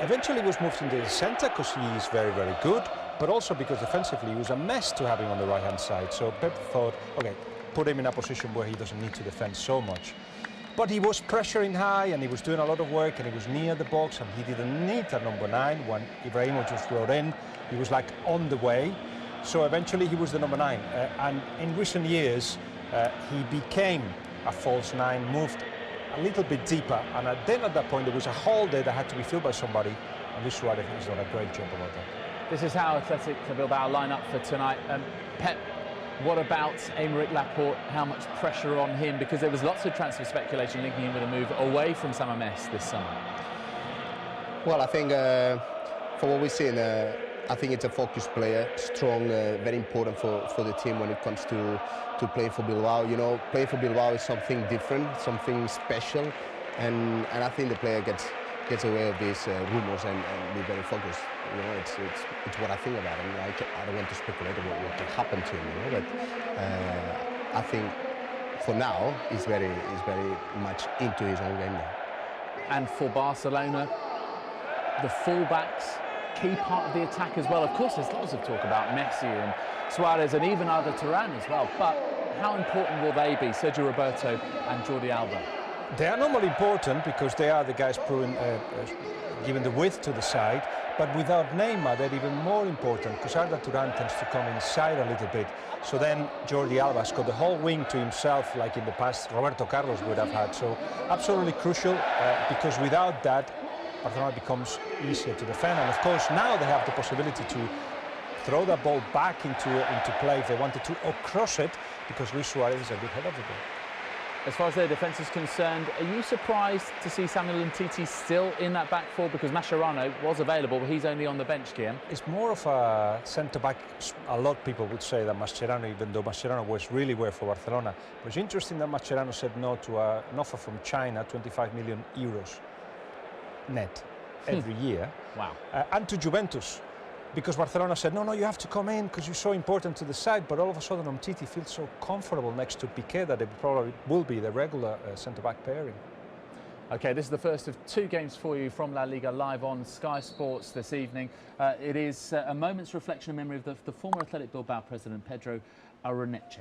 Eventually he was moved into the centre because he is very, very good, but also because defensively he was a mess to have him on the right-hand side. So Pep thought, okay, put him in a position where he doesn't need to defend so much. But he was pressuring high and he was doing a lot of work and he was near the box and he didn't need a number 9 when Ibrahimovic just brought in. He was like on the way. So eventually he was the number 9. And in recent years, he became a false 9, moved a little bit deeper. And then at that point, there was a hole there that had to be filled by somebody. And Luis Suarez has done a great job about that. This is how Athletic Bilbao line up for tonight. Pep, what about Aymeric Laporte? How much pressure on him? Because there was lots of transfer speculation linking him with a move away from San Mamés this summer. Well, I think for what we've seen, I think it's a focused player, strong, very important for the team when it comes to playing for Bilbao. You know, playing for Bilbao is something different, something special, and I think the player gets away of these rumours and be very focused. You know, it's what I think about him. I don't want to speculate about what can happen to him, you know, but I think for now he's very much into his own game now. And for Barcelona, the fullbacks, key part of the attack as well. Of course, there's lots of talk about Messi and Suarez and even Arda Turan as well. But how important will they be, Sergio Roberto and Jordi Alba? They are normally important because they are the guys giving the width to the side, but without Neymar they're even more important because Arda Turan tends to come inside a little bit. So then Jordi Alba's got the whole wing to himself like in the past Roberto Carlos would have had. So absolutely crucial because without that Barcelona becomes easier to defend. And of course now they have the possibility to throw that ball back into play if they wanted to, or cross it, because Luis Suarez is a good head of the ball. As far as their defence is concerned, are you surprised to see Samuel Umtiti still in that back four? Because Mascherano was available, but he's only on the bench, Guillaume. It's more of a centre-back. A lot of people would say that Mascherano, even though Mascherano was really well for Barcelona. But it's interesting that Mascherano said no to an offer from China, 25 million euros net every year. Wow. And to Juventus. Because Barcelona said, no, you have to come in because you're so important to the side. But all of a sudden, Umtiti feels so comfortable next to Piqué that it probably will be the regular centre-back pairing. OK, this is the first of 2 games for you from La Liga live on Sky Sports this evening. It is a moment's reflection and memory of the former Athletic Bilbao president, Pedro Aroneche.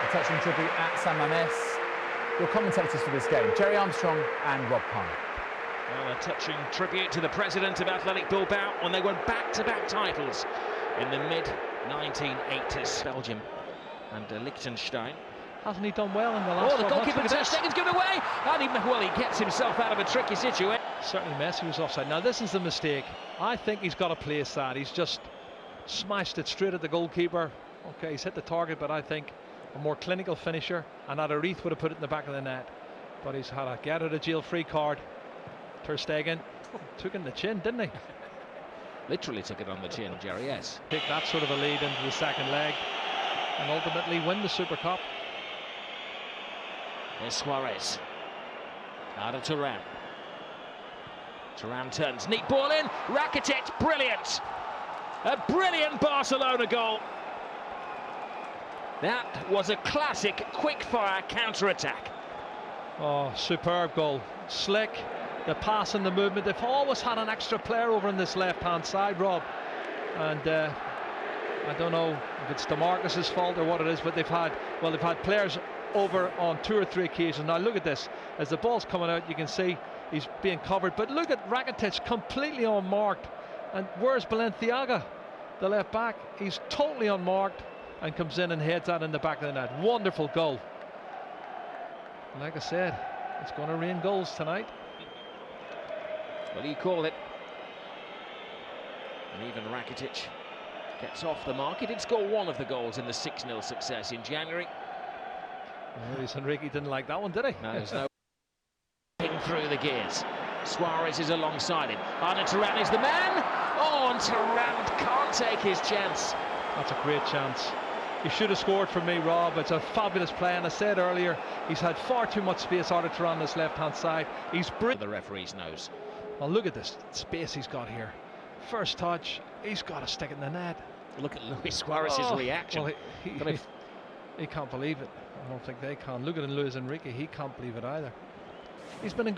Touching tribute at San Mamés. Your commentators for this game, Jerry Armstrong and Rob Pine. Well, a touching tribute to the president of Athletic Bilbao when they won back-to-back titles in the mid-1980s. Belgium and Liechtenstein. Hasn't he done well in the last? Oh, the goalkeeper turns seconds given away, and he gets himself out of a tricky situation. Certainly Messi was offside. Now this is the mistake. I think he's got to place that. He's just smashed it straight at the goalkeeper. Okay, he's hit the target, but I think a more clinical finisher, and Adariz would have put it in the back of the net. But he's had a get out of jail free card. Ter Stegen took it in the chin, didn't he? Literally took it on the chin, Jerry, yes. Take that sort of a lead into the second leg and ultimately win the Super Cup. There's Suarez. Arda Turan. Turan turns, neat ball in. Rakitic, brilliant. A brilliant Barcelona goal. That was a classic quick-fire counter-attack. Oh, superb goal. Slick, the pass and the movement. They've always had an extra player over on this left-hand side, Rob. And I don't know if it's DeMarcus's fault or what it is, but they've had players over on 2 or 3 occasions. Now look at this. As the ball's coming out, you can see he's being covered. But look at Rakitic, completely unmarked. And where's Balenciaga, the left back? He's totally unmarked and comes in and heads that in the back of the net. Wonderful goal. Like I said, it's going to rain goals tonight. What do you call it? And even Rakitic gets off the mark. He did score one of the goals in the 6-0 success in January. Luis Enrique didn't like that one, did he? No, there's no through the gears. Suarez is alongside him. Arda Turan is the man. Oh, and Turan can't take his chance. That's a great chance. He should have scored for me, Rob. It's a fabulous play, and I said earlier, he's had far too much space, Arda Turan, on his left-hand side. He's brilliant. The referee's nose. Well, look at this space he's got here. First touch, he's got to stick it in the net. Look at Luis Suarez's reaction. Well, he can't believe it. I don't think they can. Look at Luis Enrique, he can't believe it either. He's been in good